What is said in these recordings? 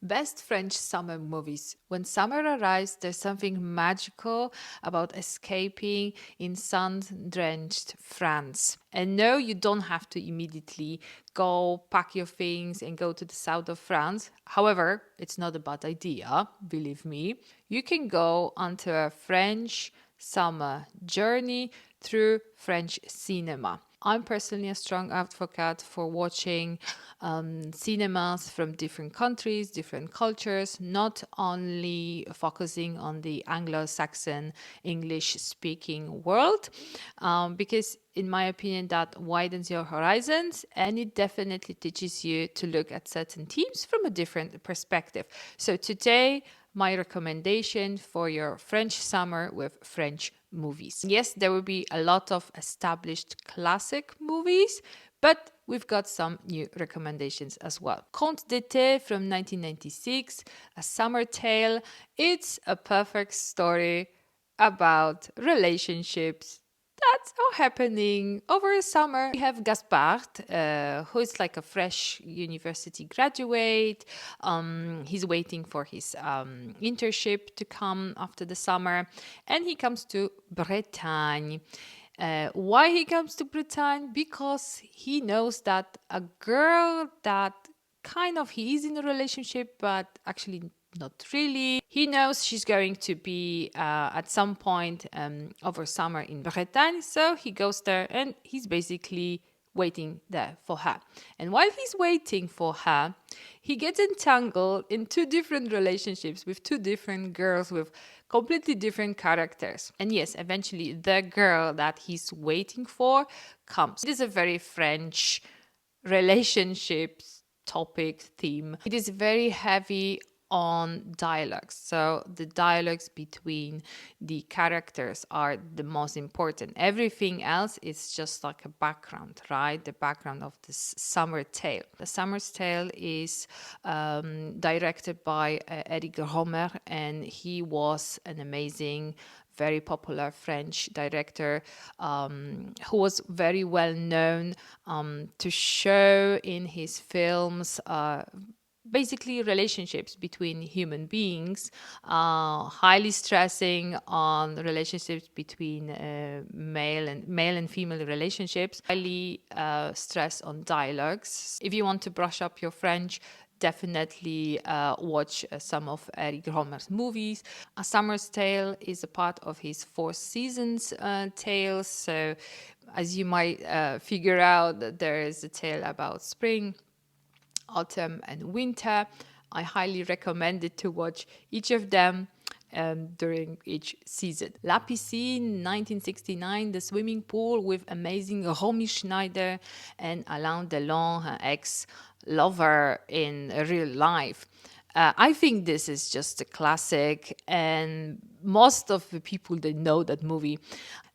Best French summer movies. When summer arrives, there's something magical about escaping in sun-drenched France. And no, you don't have to immediately go pack your things and go to the south of France. However, it's not a bad idea, believe me. You can go onto a French summer journey through French cinema. I'm personally a strong advocate for watching cinemas from different countries, different cultures, not only focusing on the Anglo-Saxon English-speaking world, because in my opinion, that widens your horizons and it definitely teaches you to look at certain themes from a different perspective. So today, my recommendation for your French summer with French movies. Yes, there will be a lot of established classic movies, but we've got some new recommendations as well. Conte d'été from 1996, A Summer Tale. It's a perfect story about relationships that's all happening over the summer. We have Gaspard, who is like a fresh university graduate. He's waiting for his internship to come after the summer, and he comes to Bretagne. Why he comes to Bretagne? Because he knows that a girl that kind of he is in a relationship, but actually not really. He knows she's going to be at some point over summer in Bretagne, so he goes there and he's basically waiting there for her. And while he's waiting for her, he gets entangled in two different relationships with two different girls with completely different characters. And yes, eventually the girl that he's waiting for comes. It is a very French relationships topic theme. It is very heavy on dialogues. So the dialogues between the characters are the most important. Everything else is just like a background, right? The background of this Summer Tale. The Summer's Tale is directed by Éric Rohmer, and he was an amazing very popular French director who was very well known to show in his films basically relationships between human beings, highly stressing on relationships between male and female relationships, highly stress on dialogues. If you want to brush up your French, definitely watch some of Éric Rohmer's movies. A Summer's Tale is a part of his Four Seasons tales. So as you might figure out, there is a tale about spring, autumn and winter. I highly recommend it to watch each of them during each season. La Piscine, 1969, the swimming pool with amazing Romy Schneider and Alain Delon, her ex-lover in real life. I think this is just a classic, and most of the people that know that movie.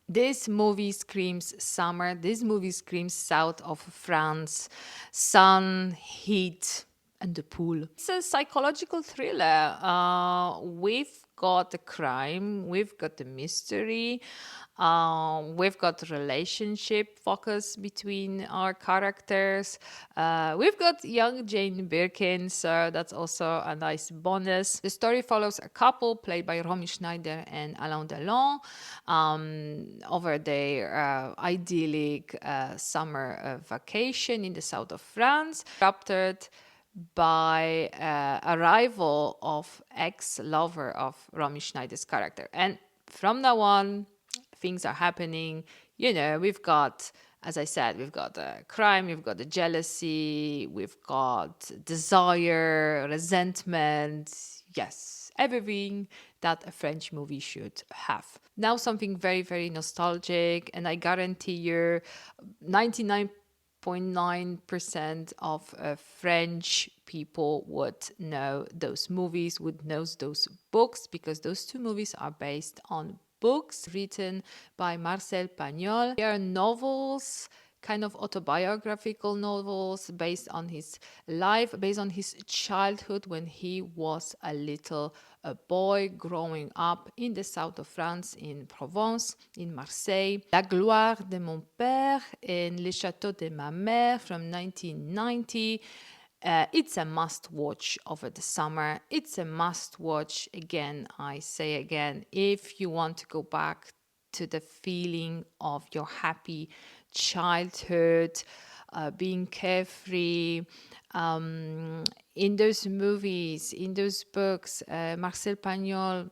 This movie screams summer. This movie screams south of France, sun, heat, and the pool. It's a psychological thriller. We've got the crime, we've got the mystery, we've got relationship focus between our characters. We've got young Jane Birkin, so that's also a nice bonus. The story follows a couple played by Romy Schneider and Alain Delon over their idyllic summer vacation in the south of France, interrupted by arrival of ex-lover of Romy Schneider's character. And from now on, things are happening. You know, we've got, as I said, we've got the crime, we've got the jealousy, we've got desire, resentment. Yes, everything that a French movie should have. Now something very, very nostalgic, and I guarantee you 99.9% of French people would know those movies, would know those books, because those two movies are based on books written by Marcel Pagnol. They are novels, kind of autobiographical novels based on his life, based on his childhood when he was a little boy growing up in the south of France, in Provence, in Marseille. La gloire de mon père and Le château de ma mère from 1990. It's a must watch over the summer. It's a must watch, again, I say again, if you want to go back to the feeling of your happy childhood, being carefree. In those movies, in those books, Marcel Pagnol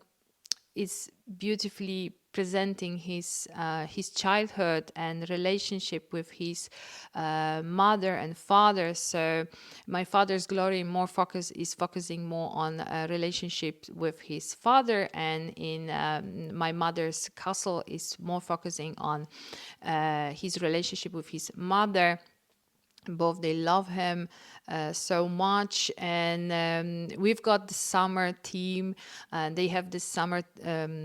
is beautifully presenting his childhood and relationship with his mother and father. So My Father's Glory is focusing more on a relationship with his father, and in My Mother's Castle is more focusing on his relationship with his mother. Both, they love him so much, and we've got the summer team. They have this summer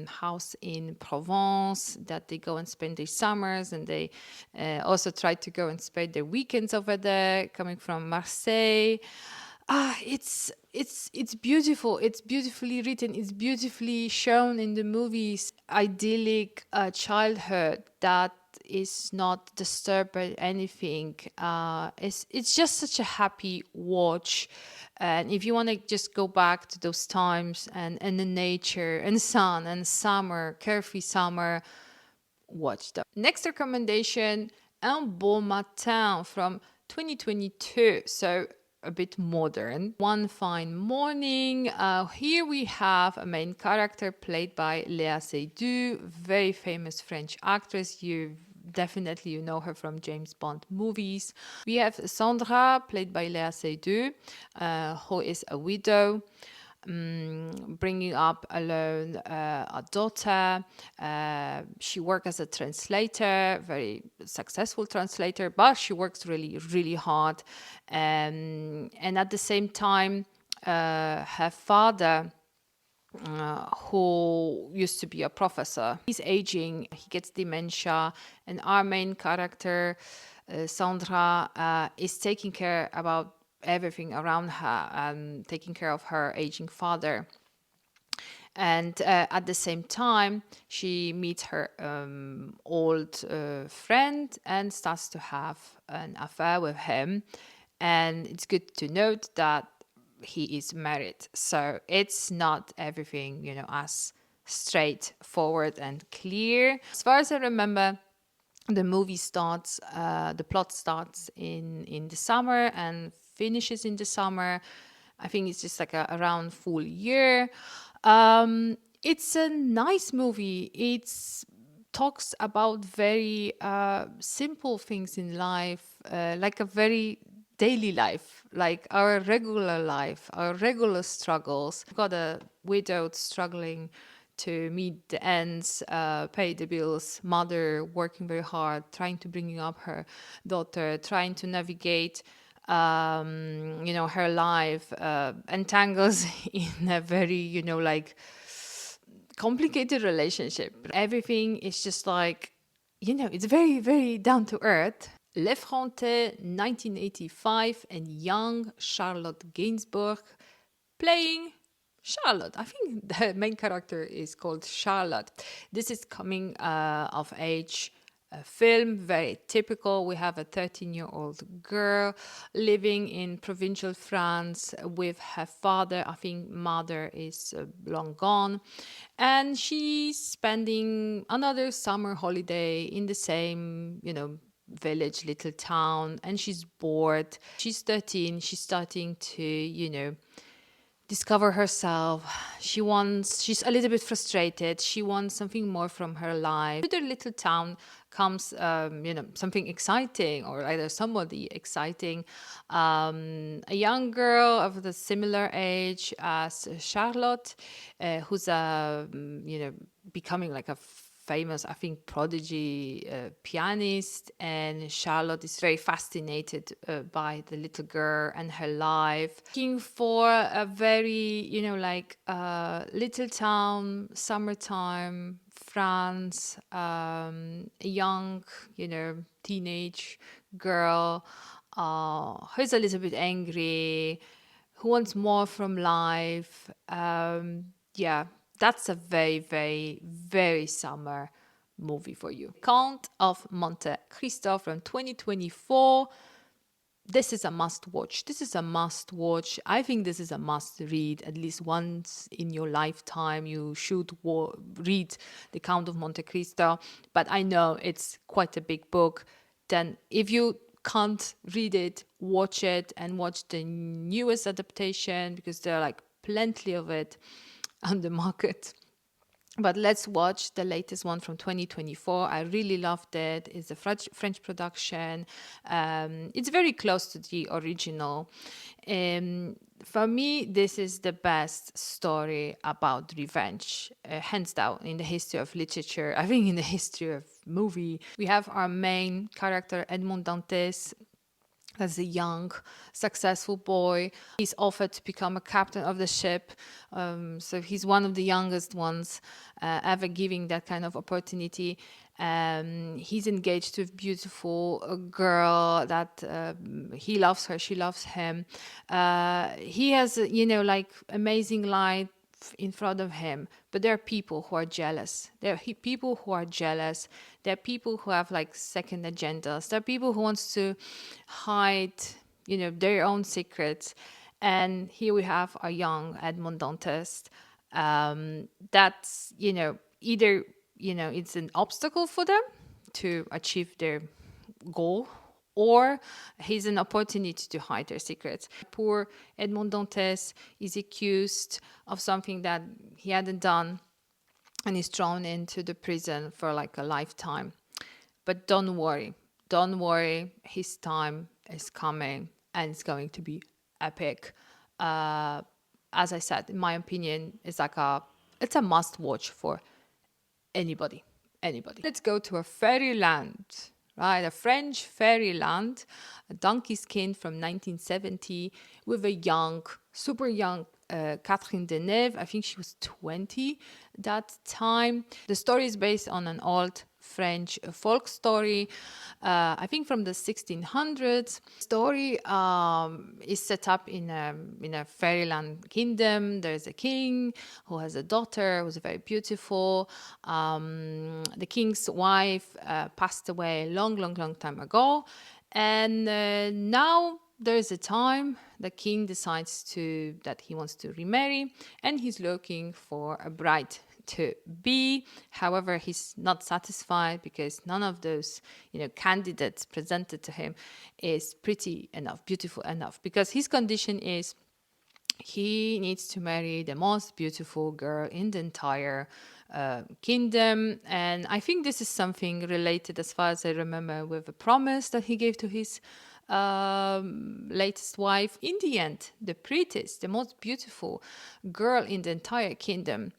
house in Provence that they go and spend their summers, and they also try to go and spend their weekends over there, coming from Marseille. It's beautiful. It's beautifully written. It's beautifully shown in the movies. Idyllic childhood that is not disturbed by anything. It's just such a happy watch. And if you want to just go back to those times and the nature and sun and summer, carefree summer, watch them. Next recommendation, Un beau matin from 2022. So a bit modern. One fine morning. Here we have a main character played by Léa Seydoux, very famous French actress. You know her from James Bond movies. We have Sandra, played by Léa Seydoux, who is a widow, bringing up alone a daughter. She works as a translator, very successful translator, but she works really, really hard. And at the same time, her father, who used to be a professor, he's aging, he gets dementia, and our main character, Sandra, is taking care about everything around her and taking care of her aging father. And at the same time, she meets her old friend and starts to have an affair with him. And it's good to note that he is married. So it's not everything, as straightforward and clear. As far as I remember, the plot starts in the summer and finishes in the summer. I think it's just like around full year. It's a nice movie. It talks about very simple things in life, like a very daily life, like our regular life, our regular struggles. We've got a widow struggling to meet the ends, pay the bills, mother working very hard, trying to bring up her daughter, trying to navigate her life, entangles in a very, complicated relationship. Everything is just like, it's very, very down to earth. L'Effronté, 1985, and young Charlotte Gainsbourg playing Charlotte. I think the main character is called Charlotte. This is coming of age film, very typical. We have a 13-year-old girl living in provincial France with her father. I think mother is long gone. And she's spending another summer holiday in the same, village, little town, and she's bored. She's 13. She's starting to, discover herself. She's a little bit frustrated. She wants something more from her life. To the little town comes, something exciting, or either somebody exciting. A young girl of the similar age as Charlotte, who's becoming like a famous, I think, prodigy pianist, and Charlotte is very fascinated by the little girl and her life. Looking for a very, little town, summertime, France, a young, teenage girl who's a little bit angry, who wants more from life. That's a very, very, very summer movie for you. Count of Monte, Cristo from 2024. this is a must watch. This is a must watch. I think this is a must read at least once in your lifetime. You should read The Count of Monte Cristo. But I know it's quite a big book. Then if you can't read it, watch it, and watch the newest adaptation, because there are like plenty of it on the market. But let's watch the latest one from 2024. I really loved it. It's a French production. It's very close to the original. For me, this is the best story about revenge, hands down, in the history of literature. I think in the history of movie. We have our main character, Edmond Dantes, as a young, successful boy. He's offered to become a captain of the ship. So he's one of the youngest ones ever giving that kind of opportunity. He's engaged to a beautiful girl that he loves her, she loves him. He has, like amazing light in front of him, but there are people who are jealous. There are people who are jealous. There are people who have like second agendas. There are people who wants to hide, their own secrets. And here we have a young Edmond Dantes. That's, either, it's an obstacle for them to achieve their goal, or he's an opportunity to hide their secrets. Poor Edmond Dantes is accused of something that he hadn't done and is thrown into the prison for like a lifetime. But don't worry, his time is coming and it's going to be epic. As I said, in my opinion, it's a must watch for anybody. Let's go to a fairyland. Right, a French fairyland, a donkey skin from 1970 with a young, super young Catherine Deneuve. I think she was 20 that time. The story is based on an old French folk story, I think from the 1600s. Story is set up in a fairyland kingdom. There's a king who has a daughter who's very beautiful. The king's wife passed away a long time ago, and now there's a time the king decides that he wants to remarry, and he's looking for a bride to be. However, he's not satisfied because none of those, candidates presented to him is pretty enough, beautiful enough, because his condition is he needs to marry the most beautiful girl in the entire kingdom. And I think this is something related, as far as I remember, with a promise that he gave to his latest wife. In the end, the prettiest, the most beautiful girl in the entire kingdom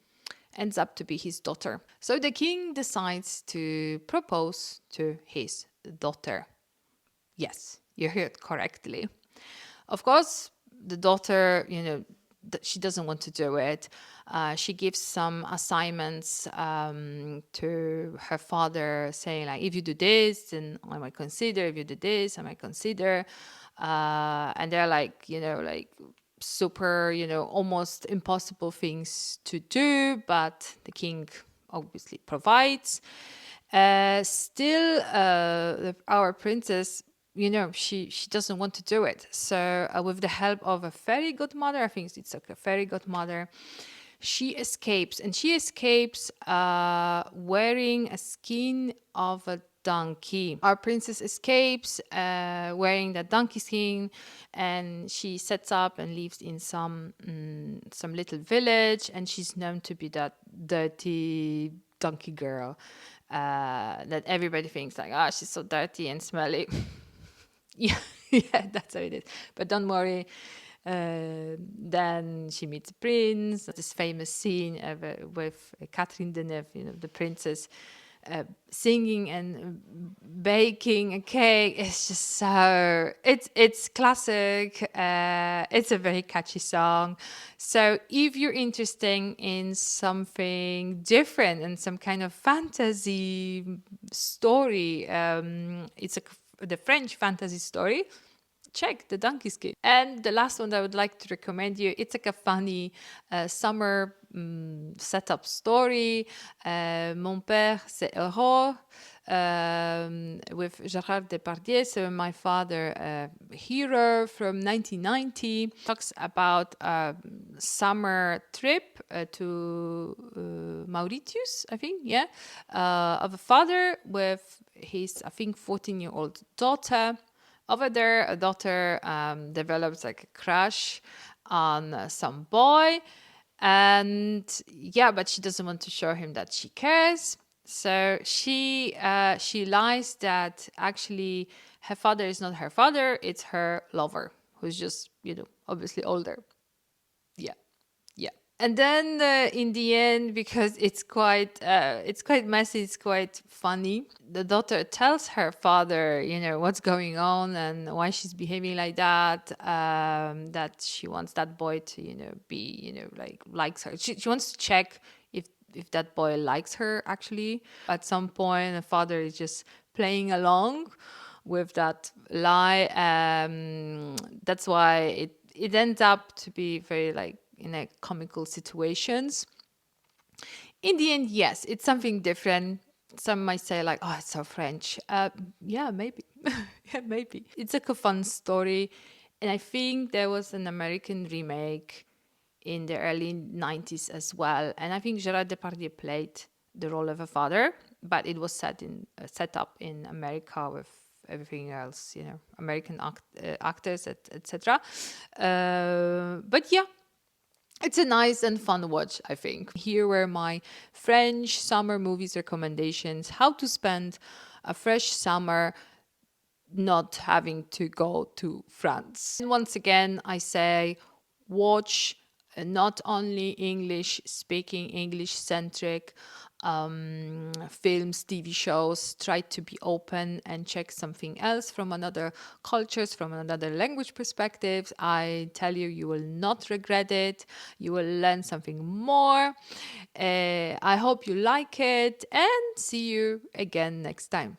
ends up to be his daughter. So the king decides to propose to his daughter. Yes, you heard correctly. Of course, the daughter, she doesn't want to do it. She gives some assignments to her father, saying like, if you do this, then I might consider. If you do this, I might consider. And they're like, super, almost impossible things to do, but the king obviously provides. Still, our princess, she doesn't want to do it. So with the help of a fairy godmother, I think it's like a fairy godmother, she escapes, and she escapes wearing a skin of a donkey. Our princess escapes wearing that donkey skin, and she sets up and lives in some little village, and she's known to be that dirty donkey girl that everybody thinks like, she's so dirty and smelly. yeah, that's how it is. But don't worry. Then she meets the prince. This famous scene with Catherine Deneuve, the princess, singing and baking a cake. It's just so it's classic. It's a very catchy song. So if you're interested in something different and some kind of fantasy story, it's the French fantasy story, check the donkey skin. And the last one that I would like to recommend you, it's like a funny summer setup story. Mon père c'est heureux. with Gérard Depardieu, so my father, hero from 1990, talks about a summer trip to Mauritius, I think, yeah, of a father with his, I think, 14-year-old daughter. Over there, a daughter develops like a crush on some boy, and yeah, but she doesn't want to show him that she cares. So she lies that actually her father is not her father; it's her lover, who's just obviously older. Yeah, yeah. And then in the end, because it's quite messy, it's quite funny. The daughter tells her father, what's going on and why she's behaving like that. That she wants that boy to, be, like likes her. She wants to check if that boy likes her actually. At some point, the father is just playing along with that lie. That's why it ends up to be very like in a comical situations. In the end, yes, it's something different. Some might say like, oh, it's so French. Yeah, maybe. Yeah, maybe. It's like a fun story. And I think there was an American remake in the early 90s as well. And I think Gérard Depardieu played the role of a father, but it was set up in America with everything else, American actors, etc. But yeah, it's a nice and fun watch, I think. Here were my French summer movies recommendations. How to spend a fresh summer not having to go to France. And once again, I say watch not only English speaking, English centric films, TV shows. Try to be open and check something else from another cultures, from another language perspectives. I tell you, you will not regret it. You will learn something more. I hope you like it and see you again next time.